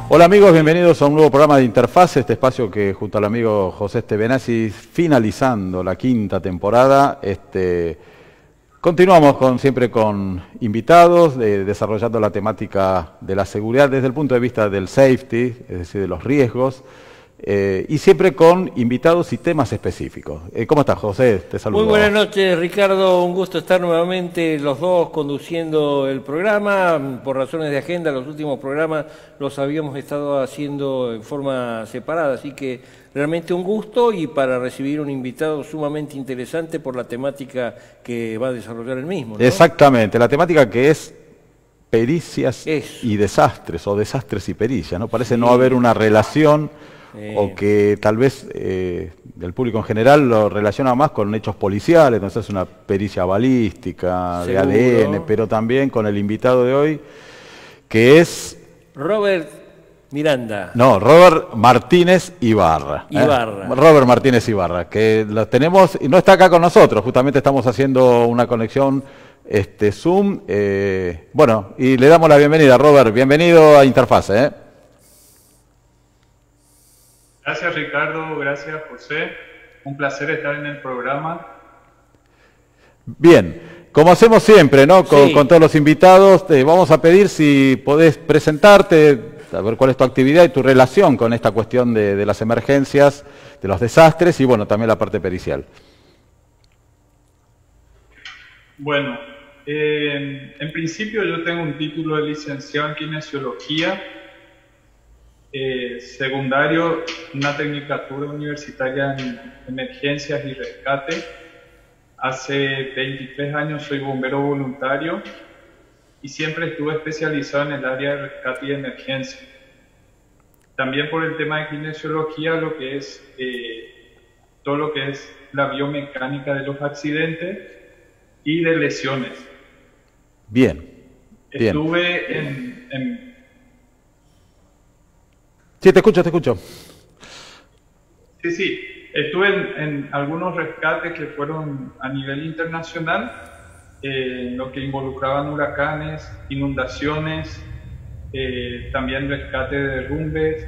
Hola amigos, bienvenidos a un nuevo programa de Interfaz, este espacio que junto al amigo José Estebenazzi, finalizando la quinta temporada, continuamos siempre con invitados, desarrollando la temática de la seguridad desde el punto de vista del safety, es decir, de los riesgos, y siempre con invitados y temas específicos. ¿Cómo estás, José? Te saludo. Muy buenas noches, Ricardo. Un gusto estar nuevamente los dos conduciendo el programa. Por razones de agenda, los últimos programas los habíamos estado haciendo en forma separada, así que realmente un gusto y para recibir un invitado sumamente interesante por la temática que va a desarrollar el mismo, ¿no? Exactamente, la temática que es pericias y desastres, o desastres y pericias, ¿no? Parece no haber una relación, o que tal vez el público en general lo relaciona más con hechos policiales, entonces una pericia balística, de ADN, pero también con el invitado de hoy, que es... Robert Miranda. No, Robert Martínez Ibarra. Robert Martínez Ibarra, que lo tenemos, y no está acá con nosotros, justamente estamos haciendo una conexión Zoom. Bueno, y le damos la bienvenida, Robert, bienvenido a Interfaz. Gracias Ricardo, gracias José, un placer estar en el programa. Bien, como hacemos siempre, ¿no? Con todos los invitados, te vamos a pedir si podés presentarte, a ver cuál es tu actividad y tu relación con esta cuestión de las emergencias, de los desastres y bueno, también la parte pericial. Bueno, en principio yo tengo un título de licenciado en kinesiología, secundario, una tecnicatura universitaria en emergencias y rescate. Hace 23 años soy bombero voluntario y siempre estuve especializado en el área de rescate y de emergencia. También por el tema de kinesiología, lo que es todo lo que es la biomecánica de los accidentes y de lesiones. Bien. Estuve en Sí, te escucho. Sí. Estuve en algunos rescates que fueron a nivel internacional, lo que involucraban huracanes, inundaciones, también rescate de derrumbes,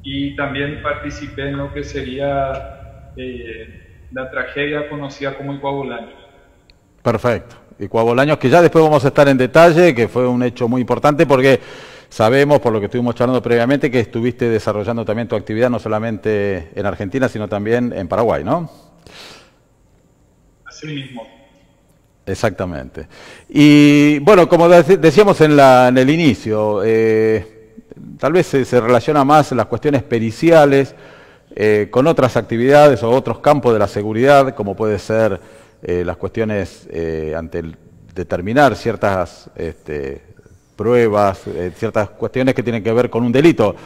y también participé en lo que sería la tragedia conocida como Icuabolaños. Perfecto. Icuabolaños, que ya después vamos a estar en detalle, que fue un hecho muy importante porque sabemos, por lo que estuvimos charlando previamente, que estuviste desarrollando también tu actividad no solamente en Argentina, sino también en Paraguay, ¿no? Así mismo. Exactamente. Y bueno, como decíamos en el inicio, tal vez se relaciona más las cuestiones periciales con otras actividades o otros campos de la seguridad, como puede ser las cuestiones ante determinar ciertas pruebas, ciertas cuestiones que tienen que ver con un delito.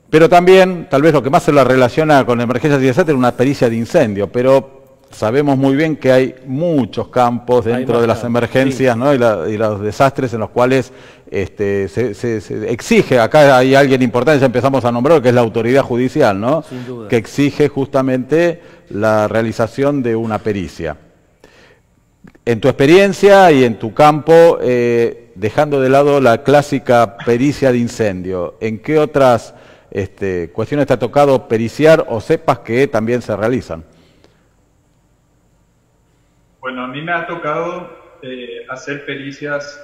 Pero también, tal vez lo que más se la relaciona con emergencias y desastres es una pericia de incendio, pero sabemos muy bien que hay muchos campos dentro de las emergencias, ¿no? y los desastres en los cuales se exige, acá hay alguien importante, ya empezamos a nombrar, que es la autoridad judicial, ¿no? Sin duda. Que exige justamente la realización de una pericia. En tu experiencia y en tu campo, dejando de lado la clásica pericia de incendio, ¿en qué otras cuestiones te ha tocado periciar o sepas que también se realizan? Bueno, a mí me ha tocado hacer pericias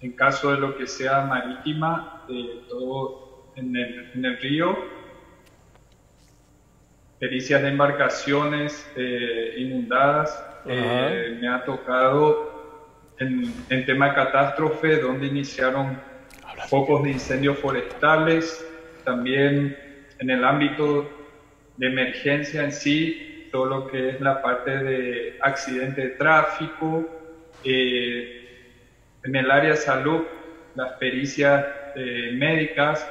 en caso de lo que sea marítima, todo en el río, pericias de embarcaciones inundadas. Me ha tocado en tema de catástrofe, donde iniciaron focos de incendios forestales, también en el ámbito de emergencia en sí, todo lo que es la parte de accidente de tráfico, en el área de salud, las pericias médicas,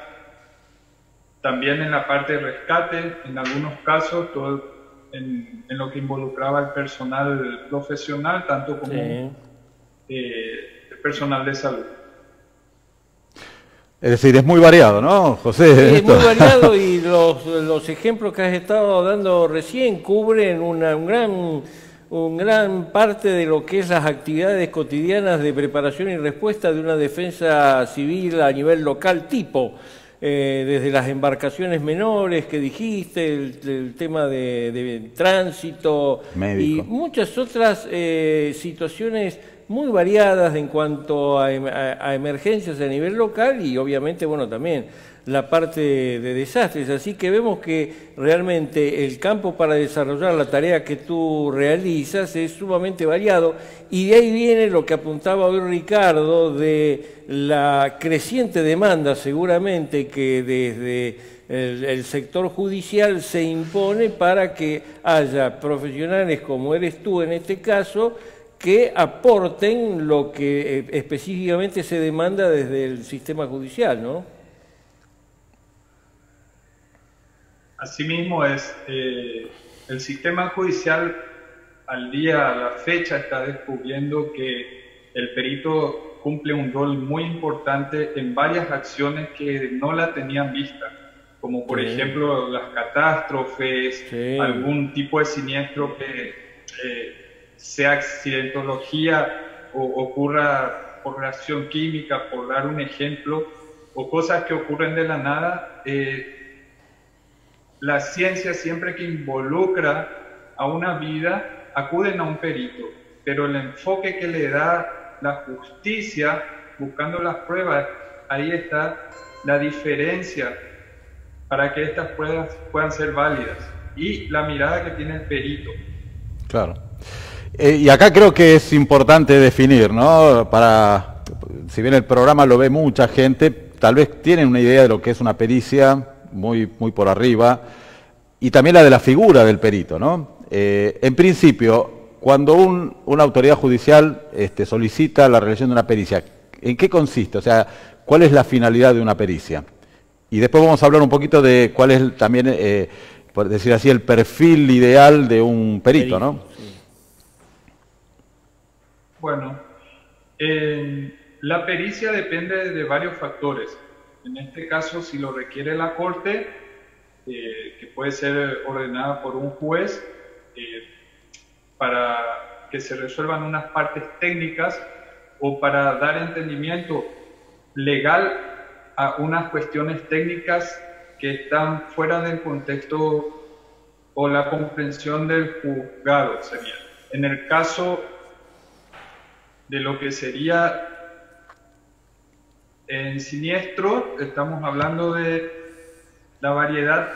también en la parte de rescate, en algunos casos, todo en lo que involucraba el personal profesional, tanto como el personal de salud. Es decir, es muy variado, ¿no, José? Sí, es muy variado y los ejemplos que has estado dando recién cubren un gran parte de lo que es las actividades cotidianas de preparación y respuesta de una defensa civil a nivel local tipo. Desde las embarcaciones menores que dijiste, el tema de tránsito médico, y muchas otras situaciones muy variadas en cuanto a emergencias a nivel local y obviamente, bueno, también la parte de desastres. Así que vemos que realmente el campo para desarrollar la tarea que tú realizas es sumamente variado y de ahí viene lo que apuntaba hoy Ricardo de la creciente demanda seguramente que desde el sector judicial se impone para que haya profesionales como eres tú en este caso que aporten lo que específicamente se demanda desde el sistema judicial, ¿no? Asimismo es, el sistema judicial al día, a la fecha, está descubriendo que el perito cumple un rol muy importante en varias acciones que no la tenían vista, como por ejemplo las catástrofes, algún tipo de siniestro que sea accidentología o ocurra por reacción química, por dar un ejemplo, o cosas que ocurren de la nada. La ciencia, siempre que involucra a una vida, acuden a un perito, pero el enfoque que le da la justicia, buscando las pruebas, ahí está la diferencia para que estas pruebas puedan ser válidas, y la mirada que tiene el perito. Claro. Y acá creo que es importante definir, ¿no? Si bien el programa lo ve mucha gente, tal vez tienen una idea de lo que es una pericia, muy por arriba, y también la de la figura del perito, ¿no? En principio, cuando una autoridad judicial solicita la realización de una pericia, ¿en qué consiste? O sea, ¿cuál es la finalidad de una pericia? Y después vamos a hablar un poquito de cuál es también, por decir así, el perfil ideal de un perito, ¿no? Sí. Bueno, la pericia depende de varios factores. En este caso, si lo requiere la Corte, que puede ser ordenada por un juez, para que se resuelvan unas partes técnicas o para dar entendimiento legal a unas cuestiones técnicas que están fuera del contexto o la comprensión del juzgado, sería. En el caso de lo que sería en siniestro, estamos hablando de la variedad.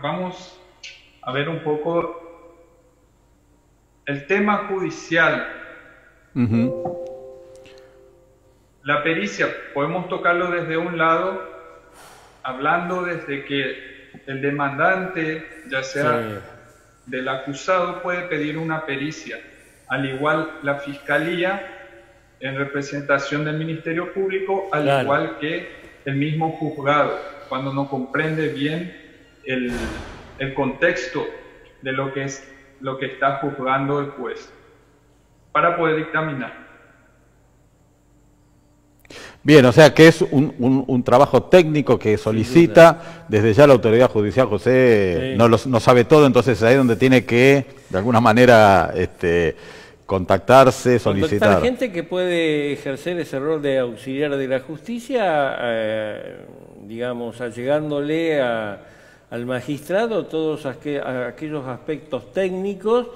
Vamos a ver un poco el tema judicial. La pericia, podemos tocarlo desde un lado, hablando desde que el demandante, ya sea del acusado, puede pedir una pericia. Al igual la Fiscalía, en representación del Ministerio Público, al igual que el mismo juzgado, cuando no comprende bien el contexto de lo que está juzgando el juez, para poder dictaminar. Bien, o sea que es un trabajo técnico que solicita desde ya la autoridad judicial. José no sabe todo, entonces ahí es donde tiene que, de alguna manera, contactarse, solicitar. Contactar gente que puede ejercer ese rol de auxiliar de la justicia, digamos, allegándole al magistrado todos aquellos aspectos técnicos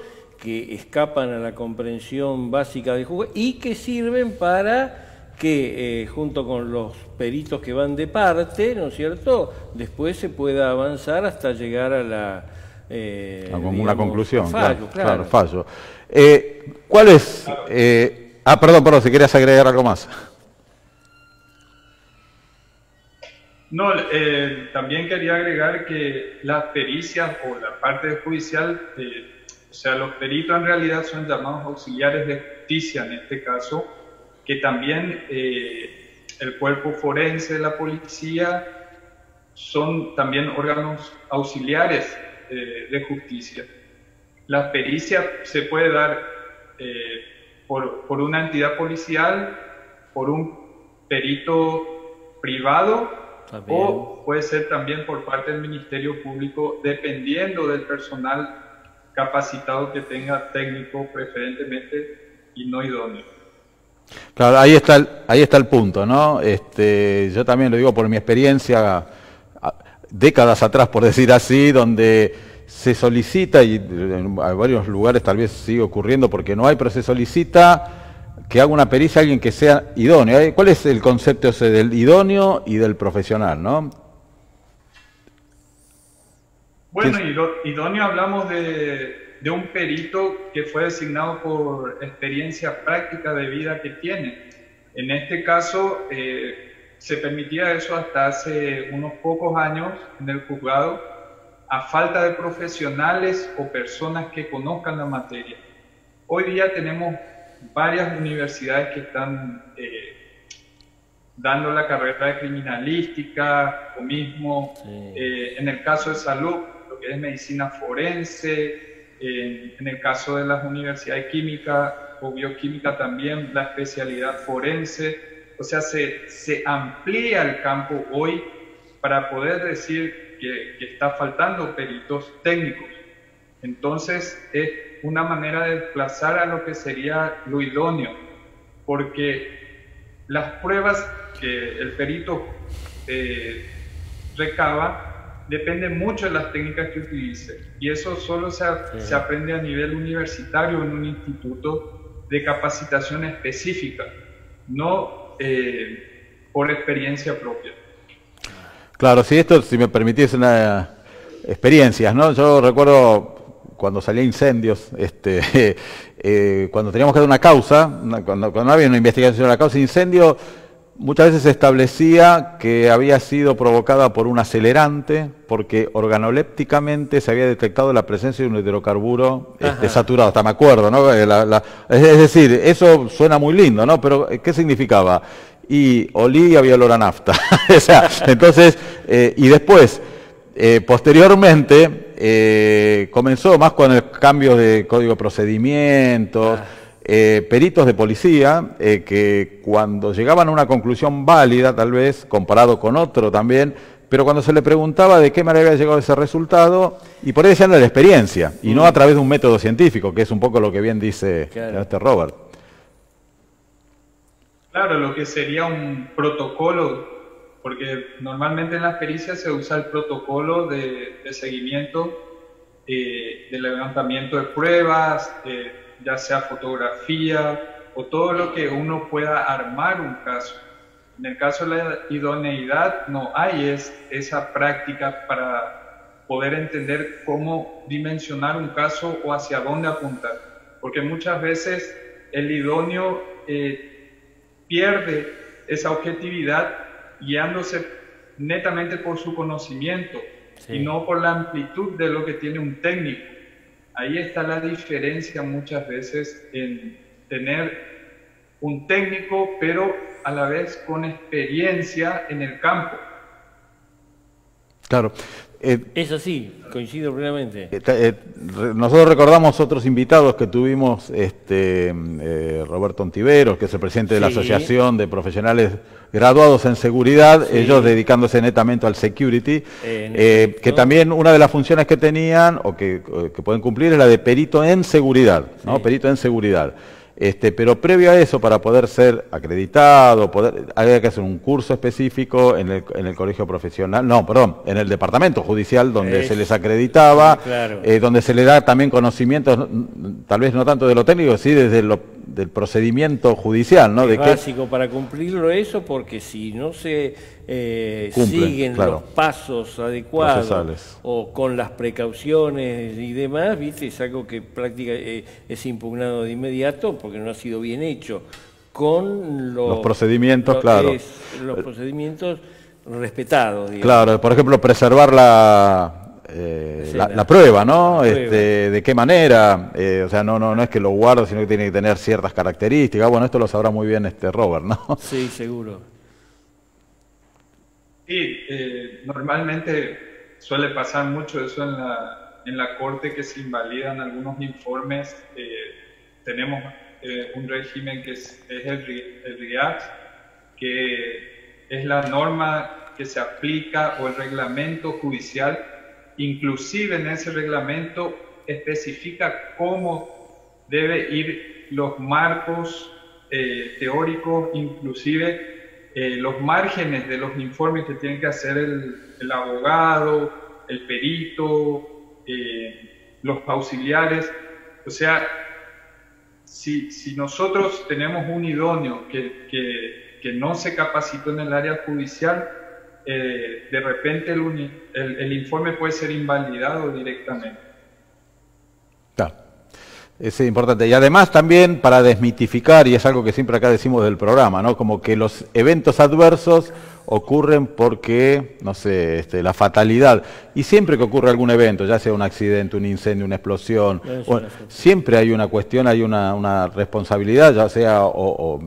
que escapan a la comprensión básica del juez y que sirven para que junto con los peritos que van de parte, ¿no es cierto?, después se pueda avanzar hasta llegar a la... una conclusión, fallo, claro, fallo. ¿Cuál es...? Perdón, si querías agregar algo más. No, también quería agregar que las pericias o la parte judicial, o sea, los peritos en realidad son llamados auxiliares de justicia en este caso, que también el cuerpo forense de la policía son también órganos auxiliares de justicia. La pericia se puede dar por una entidad policial, por un perito privado, o puede ser también por parte del Ministerio Público, dependiendo del personal capacitado que tenga técnico preferentemente y no idóneo. Claro, ahí está el punto, ¿no? Yo también lo digo por mi experiencia, décadas atrás, por decir así, donde se solicita, y en varios lugares tal vez sigue ocurriendo porque no hay, pero se solicita que haga una pericia alguien que sea idóneo. ¿Cuál es el concepto ese del idóneo y del profesional, no? Bueno, idóneo hablamos de un perito que fue designado por experiencia práctica de vida que tiene. En este caso, se permitía eso hasta hace unos pocos años en el juzgado, a falta de profesionales o personas que conozcan la materia. Hoy día tenemos varias universidades que están dando la carrera de criminalística, o mismo en el caso de salud, lo que es medicina forense, en el caso de las universidades químicas o bioquímica también la especialidad forense. O sea, se amplía el campo hoy para poder decir que está faltando peritos técnicos. Entonces es una manera de desplazar a lo que sería lo idóneo, porque las pruebas que el perito recaba dependen mucho de las técnicas que utilice, y eso solo se aprende a nivel universitario en un instituto de capacitación específica, no por experiencia propia. Claro, si me permitís una experiencias, ¿no? Yo recuerdo cuando salía incendios, cuando teníamos que dar una causa, cuando no había una investigación sobre la causa de incendio, muchas veces se establecía que había sido provocada por un acelerante, porque organolépticamente se había detectado la presencia de un hidrocarburo saturado, hasta me acuerdo, ¿no? Es decir, eso suena muy lindo, ¿no? Pero ¿qué significaba? Y olí y había olor a nafta. O sea, entonces, y después, posteriormente, comenzó más con el cambio de código de procedimientos, peritos de policía, que cuando llegaban a una conclusión válida, tal vez, comparado con otro también, pero cuando se le preguntaba de qué manera había llegado a ese resultado, y por ahí decían de la experiencia, y no a través de un método científico, que es un poco lo que bien dice Robert. Claro, lo que sería un protocolo, porque normalmente en las pericias se usa el protocolo de seguimiento, de levantamiento de pruebas, ya sea fotografía o todo lo que uno pueda armar un caso. En el caso de la idoneidad no hay esa práctica para poder entender cómo dimensionar un caso o hacia dónde apuntar, porque muchas veces el idóneo pierde esa objetividad guiándose netamente por su conocimiento y no por la amplitud de lo que tiene un técnico. Ahí está la diferencia muchas veces en tener un técnico, pero a la vez con experiencia en el campo. Claro. Es así, coincido plenamente. Nosotros recordamos otros invitados que tuvimos, Roberto Ontiveros, que es el presidente de la Asociación de Profesionales Graduados en Seguridad, ellos dedicándose netamente al security, que también una de las funciones que tenían o que pueden cumplir es la de perito en seguridad, ¿no? Perito en seguridad. Pero previo a eso, para poder ser acreditado, había que hacer un curso específico en el colegio profesional, en el departamento judicial donde se les acreditaba, donde se le da también conocimientos, tal vez no tanto de lo técnico, sí desde del procedimiento judicial, ¿no? Es básico para cumplirlo eso, porque si no se siguen los pasos adecuados procesales, o con las precauciones y demás, ¿viste? Es algo que es impugnado de inmediato porque no ha sido bien hecho con los procedimientos, los procedimientos respetados, digamos. Claro, por ejemplo, preservar la prueba, ¿no? De qué manera, o sea, no es que lo guardo, sino que tiene que tener ciertas características. Bueno, esto lo sabrá muy bien Robert, ¿no? Sí, seguro. Sí, normalmente suele pasar mucho eso en la corte, que se invalidan algunos informes. Tenemos un régimen que es el RIAX, que es la norma que se aplica, o el reglamento judicial. Inclusive en ese reglamento especifica cómo debe ir los marcos teóricos, inclusive los márgenes de los informes que tiene que hacer el abogado, el perito, los auxiliares. O sea, si nosotros tenemos un idóneo que no se capacitó en el área judicial, de repente el informe puede ser invalidado directamente. Claro. Es importante. Y además también para desmitificar, y es algo que siempre acá decimos del programa, ¿no? Como que los eventos adversos ocurren porque, no sé, la fatalidad. Y siempre que ocurre algún evento, ya sea un accidente, un incendio, una explosión, siempre hay una cuestión, hay una responsabilidad, ya sea o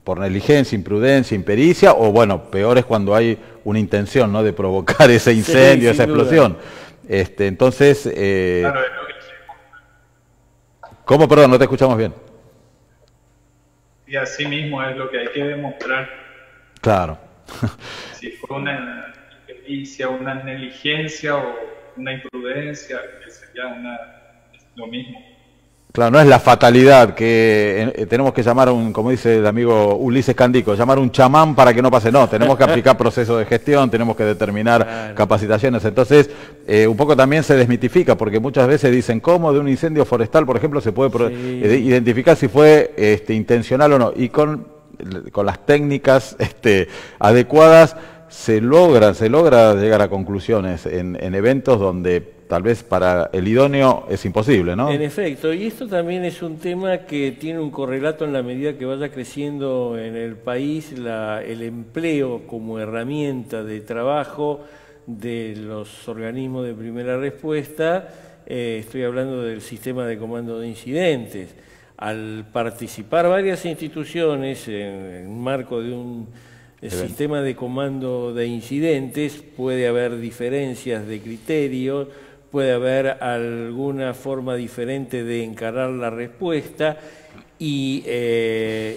por negligencia, imprudencia, impericia, o bueno, peor es cuando hay una intención, ¿no?, de provocar ese incendio, esa explosión. Entonces, Claro, ¿cómo? Perdón, no te escuchamos bien. y así mismo es lo que hay que demostrar. Claro. Si fue una impericia, una negligencia o una imprudencia, que sería lo mismo. Claro, no es la fatalidad que tenemos que llamar como dice el amigo Ulises Candico, llamar un chamán para que no pase. No, tenemos que aplicar procesos de gestión, tenemos que determinar capacitaciones. Entonces, un poco también se desmitifica, porque muchas veces dicen cómo de un incendio forestal, por ejemplo, se puede identificar si fue intencional o no. Y con las técnicas adecuadas se logra llegar a conclusiones en eventos donde tal vez para el idóneo es imposible, ¿no? En efecto, y esto también es un tema que tiene un correlato en la medida que vaya creciendo en el país el empleo como herramienta de trabajo de los organismos de primera respuesta. Estoy hablando del sistema de comando de incidentes. Al participar varias instituciones en un marco de un sistema de comando de incidentes, puede haber diferencias de criterio, puede haber alguna forma diferente de encarar la respuesta, y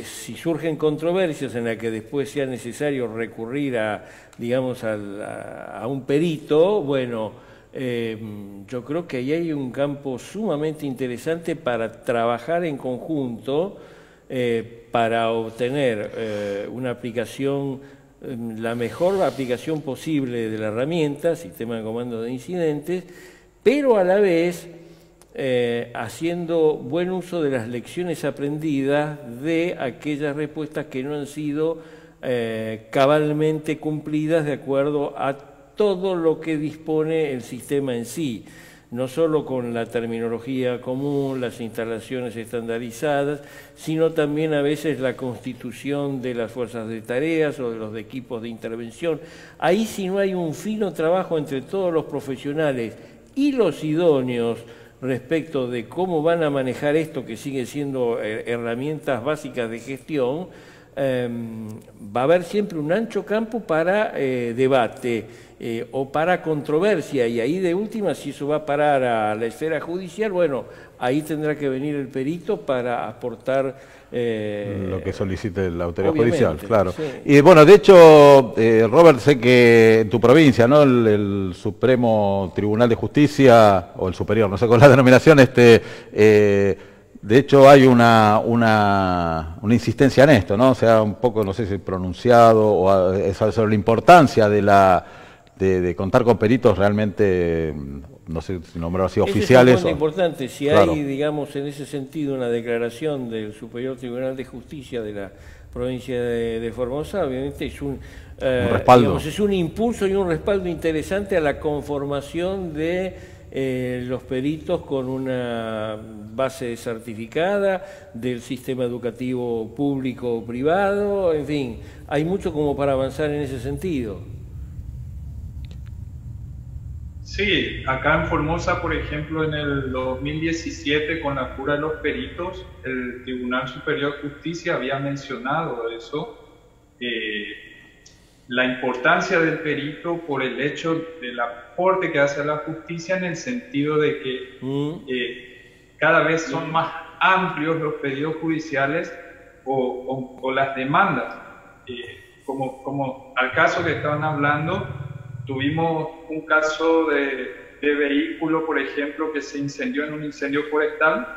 si surgen controversias en las que después sea necesario recurrir a, digamos, a un perito, bueno, yo creo que ahí hay un campo sumamente interesante para trabajar en conjunto para obtener una aplicación, la mejor aplicación posible de la herramienta, sistema de comando de incidentes, pero a la vez haciendo buen uso de las lecciones aprendidas de aquellas respuestas que no han sido cabalmente cumplidas de acuerdo a todo lo que dispone el sistema en sí, no solo con la terminología común, las instalaciones estandarizadas, sino también a veces la constitución de las fuerzas de tareas o de los equipos de intervención. Ahí, si no hay un fino trabajo entre todos los profesionales y los idóneos respecto de cómo van a manejar esto, que sigue siendo herramientas básicas de gestión, va a haber siempre un ancho campo para debate o para controversia, y ahí de última, si eso va a parar a la esfera judicial, bueno, ahí tendrá que venir el perito para aportar lo que solicite la autoridad judicial, sí. claro. Y bueno, de hecho, Robert, sé que en tu provincia, ¿no?, el Supremo Tribunal de Justicia, o el Superior, no sé con la denominación, de hecho hay una insistencia en esto, ¿no? O sea, un poco, no sé si pronunciado, o sobre la importancia de contar con peritos realmente, no sé si nombrarlo así, oficiales. Es importante. Si hay, digamos, en ese sentido una declaración del Superior Tribunal de Justicia de la provincia de Formosa, obviamente es un respaldo. Digamos, es un impulso y un respaldo interesante a la conformación de los peritos con una base certificada del sistema educativo público o privado, en fin, hay mucho como para avanzar en ese sentido. Sí, acá en Formosa, por ejemplo, en el 2017, con la cura de los peritos, el Tribunal Superior de Justicia había mencionado eso, la importancia del perito por el hecho del aporte que hace a la justicia, en el sentido de que cada vez son más amplios los pedidos judiciales o las demandas. Como al caso que estaban hablando, tuvimos un caso de de vehículo, por ejemplo, que se incendió en un incendio forestal,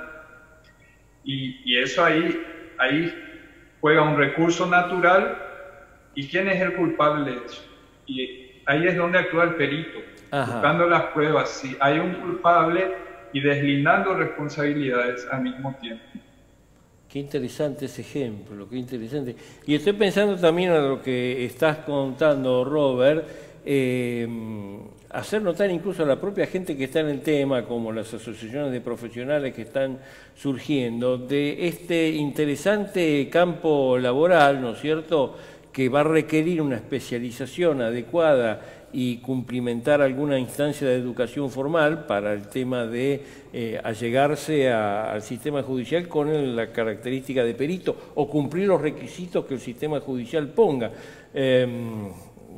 y eso ahí juega un recurso natural, y ¿quién es el culpable de eso? Y ahí es donde actúa el perito, buscando las pruebas, si hay un culpable y deslindando responsabilidades al mismo tiempo. Qué interesante ese ejemplo, qué interesante. Y estoy pensando también en lo que estás contando, Robert, hacer notar incluso a la propia gente que está en el tema, como las asociaciones de profesionales que están surgiendo, de este interesante campo laboral, ¿no es cierto?, que va a requerir una especialización adecuada y cumplimentar alguna instancia de educación formal para el tema de allegarse al sistema judicial con la característica de perito o cumplir los requisitos que el sistema judicial ponga.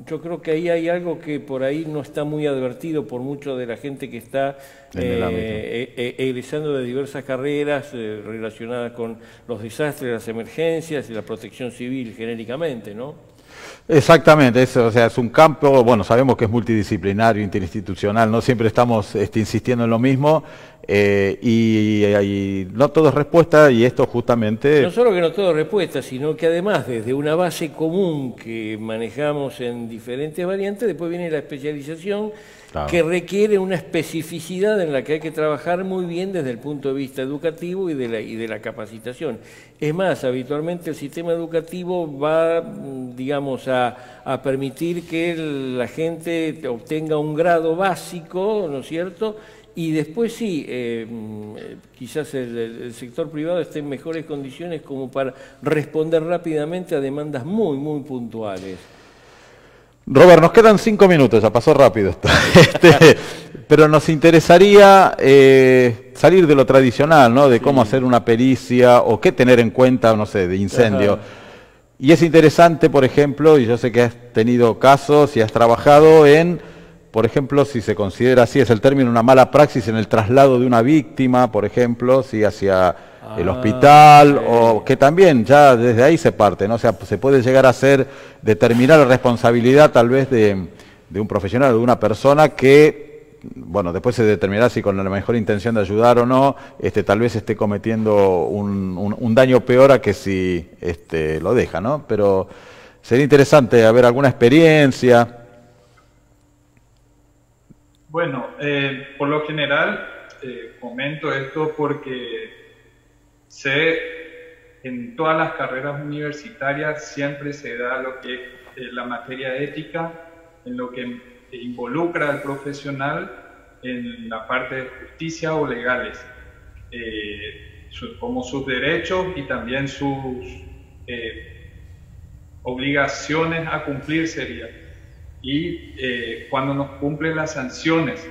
Yo creo que ahí hay algo que por ahí no está muy advertido por mucho de la gente que está egresando de diversas carreras relacionadas con los desastres, las emergencias y la protección civil genéricamente, ¿no? Exactamente, eso, o sea, es un campo, bueno, sabemos que es multidisciplinario, interinstitucional, no siempre estamos insistiendo en lo mismo, y no todo es respuesta, y esto justamente... No solo que no todo es respuesta, sino que además desde una base común que manejamos en diferentes variantes, después viene la especialización, claro, que requiere una especificidad en la que hay que trabajar muy bien desde el punto de vista educativo y de la capacitación. Es más, habitualmente el sistema educativo va, digamos, a permitir que la gente obtenga un grado básico, ¿no es cierto?, y después sí, quizás el sector privado esté en mejores condiciones como para responder rápidamente a demandas muy, muy puntuales. Robert, nos quedan 5 minutos, ya pasó rápido esto. Pero nos interesaría salir de lo tradicional, ¿no? De cómo hacer una pericia o qué tener en cuenta, no sé, de incendio. Ajá. Y es interesante, por ejemplo, y yo sé que has tenido casos y has trabajado en... Por ejemplo, si se considera así, es el término, una mala praxis en el traslado de una víctima, por ejemplo, si hacia el hospital, sí, o que también ya desde ahí se parte, ¿no? O sea, se puede llegar a determinar la responsabilidad tal vez de un profesional o de una persona que, bueno, después se determinará si con la mejor intención de ayudar o no, tal vez esté cometiendo un daño peor a que si lo deja, ¿no? Pero sería interesante haber alguna experiencia. Bueno, por lo general comento esto porque sé en todas las carreras universitarias siempre se da lo que es la materia ética, en lo que involucra al profesional en la parte de justicia o legales, como sus derechos y también sus obligaciones a cumplir sería. Y cuando nos cumplen las sanciones.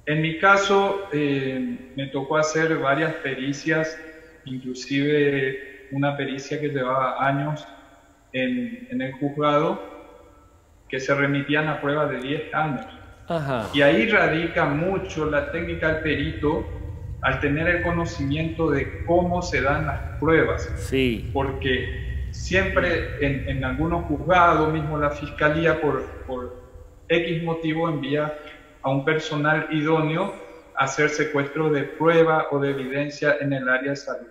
En mi caso, me tocó hacer varias pericias, inclusive una pericia que llevaba años en el juzgado, que se remitían a pruebas de 10 años. Ajá. Y ahí radica mucho la técnica del perito, al tener el conocimiento de cómo se dan las pruebas. Sí. Porque siempre en algunos juzgados, mismo la fiscalía por X motivo envía a un personal idóneo a hacer secuestro de prueba o de evidencia en el área de salud.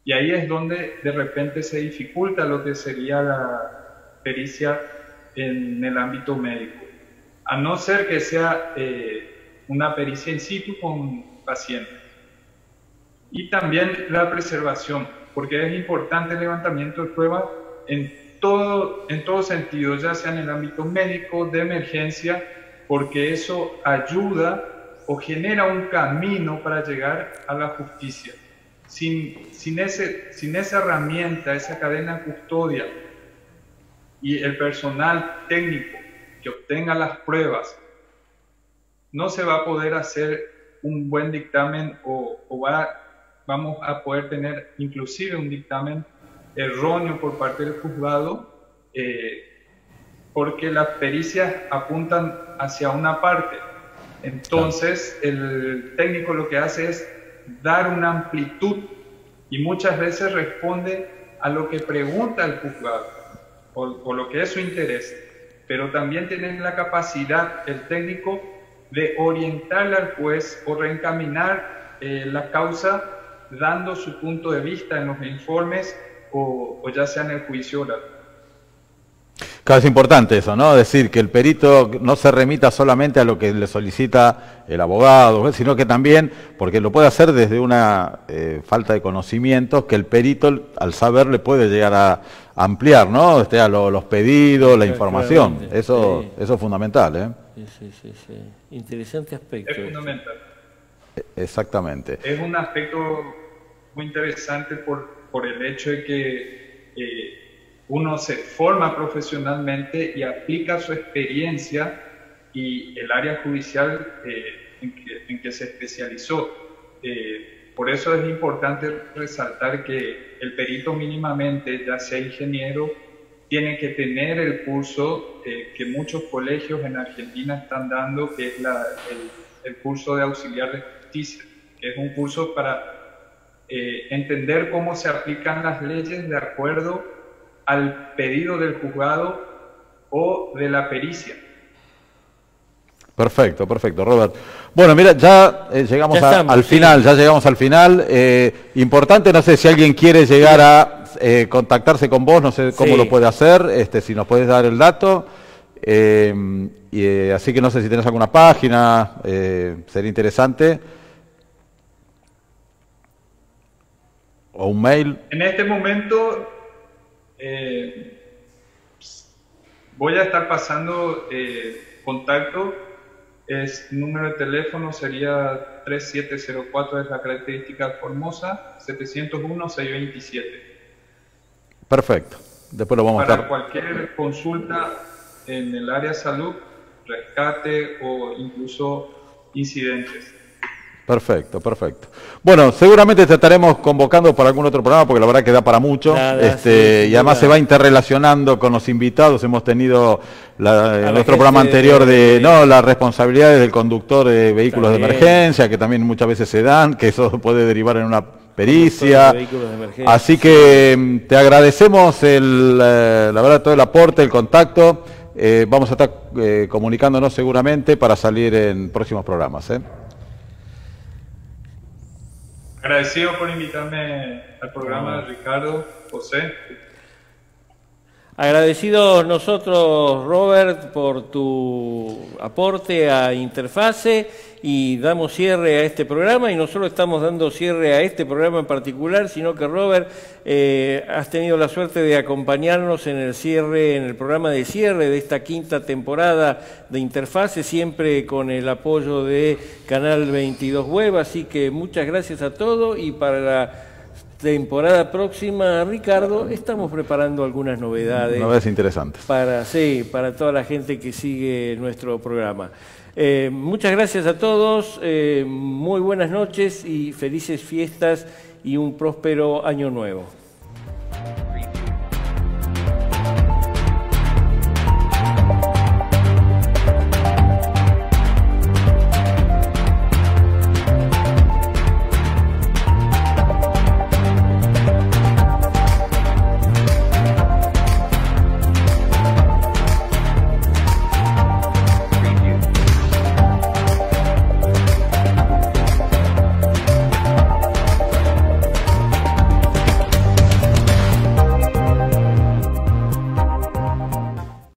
Y ahí es donde de repente se dificulta lo que sería la pericia en el ámbito médico. A no ser que sea una pericia in situ con pacientes. Y también la preservación, porque es importante el levantamiento de pruebas en todo sentido, ya sea en el ámbito médico, de emergencia, porque eso ayuda o genera un camino para llegar a la justicia. Sin esa herramienta, esa cadena de custodia y el personal técnico que obtenga las pruebas, no se va a poder hacer un buen dictamen vamos a poder tener inclusive un dictamen erróneo por parte del juzgado, porque las pericias apuntan hacia una parte. Entonces, el técnico lo que hace es dar una amplitud y muchas veces responde a lo que pregunta el juzgado o lo que es su interés. Pero también tiene la capacidad, el técnico, de orientarle al juez o reencaminar la causa dando su punto de vista en los informes o ya sea en el juicio oral. Claro, es importante eso, ¿no? Decir que el perito no se remita solamente a lo que le solicita el abogado, sino que también, porque lo puede hacer desde una falta de conocimientos, que el perito, al saber, le puede llegar a ampliar, ¿no? A los pedidos, la información. Eso, sí. Eso es fundamental, ¿eh? Sí. Interesante aspecto. Es fundamental. Exactamente. Es un aspecto muy interesante por el hecho de que uno se forma profesionalmente y aplica su experiencia y el área judicial en que se especializó. Por eso es importante resaltar que el perito mínimamente, ya sea ingeniero, tiene que tener el curso que muchos colegios en Argentina están dando, que es el curso de auxiliar de justicia, que es un curso para entender cómo se aplican las leyes de acuerdo al pedido del juzgado o de la pericia. Perfecto, Robert. Bueno, mira, ya llegamos al final, ya llegamos al final. Importante, no sé si alguien quiere llegar a contactarse con vos, no sé cómo lo puede hacer, si nos puedes dar el dato. Así que no sé si tenés alguna página, sería interesante. O un mail. En este momento voy a estar pasando contacto. Número de teléfono sería 3704, es la característica Formosa, 701-627. Perfecto. Después lo vamos a estar. Para cualquier consulta en el área de salud, rescate o incluso incidentes. Perfecto. Bueno, seguramente te estaremos convocando para algún otro programa, porque la verdad que da para mucho. Y además se va interrelacionando con los invitados. Hemos tenido en nuestro programa anterior las responsabilidades del conductor de vehículos de emergencia, que también muchas veces se dan, que eso puede derivar en una pericia. Así que te agradecemos la verdad todo el aporte, el contacto. Vamos a estar comunicándonos seguramente para salir en próximos programas. Agradecido por invitarme al programa, Ricardo, José. Agradecidos nosotros, Robert, por tu aporte a Interfase, y damos cierre a este programa, y no solo estamos dando cierre a este programa en particular, sino que, Robert, has tenido la suerte de acompañarnos en el programa de cierre de esta quinta temporada de Interfase, siempre con el apoyo de Canal 22 Web, así que muchas gracias a todos, y para la temporada próxima, Ricardo, estamos preparando algunas novedades. Novedades interesantes. Para toda la gente que sigue nuestro programa. Muchas gracias a todos, muy buenas noches y felices fiestas y un próspero año nuevo.